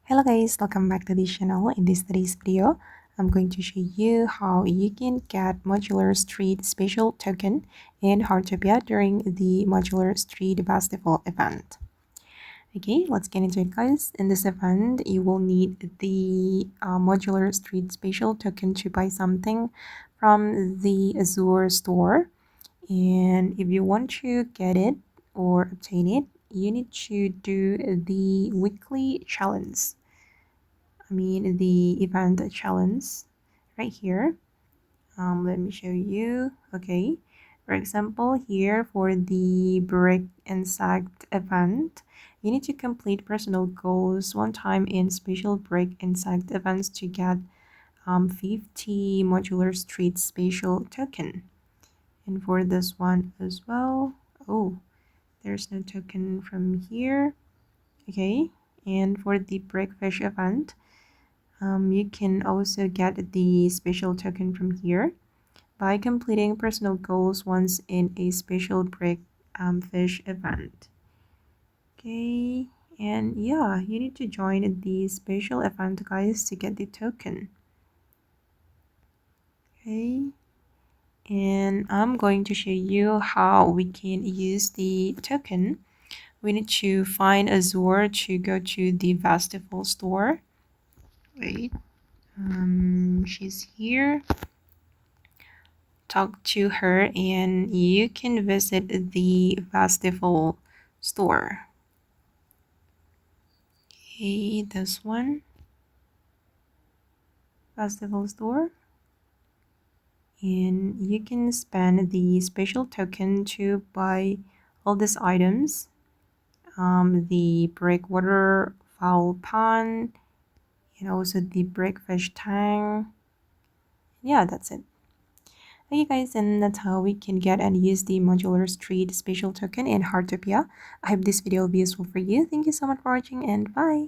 Hello guys, welcome back to the channel. In today's video, I'm going to show you how you can get Modular Street special token in Heartopia during the Modular Street Festival event. Okay, let's get into it guys. In this event, you will need the Modular Street special token to buy something from the Azour store. And if you want to get it or obtain it, you need to do the weekly challenge. The event challenge right here. Let me show you. Okay, for example, here for the break insect event, you need to complete personal goals one time in special break insect events to get 50 modular street spatial token. And for this one as well, oh, there's no token from here. Okay, and for the breakfish event, you can also get the special token from here by completing personal goals once in a special break fish event. Okay, and yeah, you need to join the special event guys to get the token. Okay, and I'm going to show you how we can use the token. We need to find Azour to go to the festival store. Wait, she's here. Talk to her and you can visit the festival store. Okay, this one, festival store, and you can spend the special token to buy all these items, the breakwater fowl pan, and also the breakfish tang. Yeah, that's it. Okay guys, and that's how we can get and use the modular street special token in Heartopia. I hope this video will be useful for you. Thank you so much for watching and bye.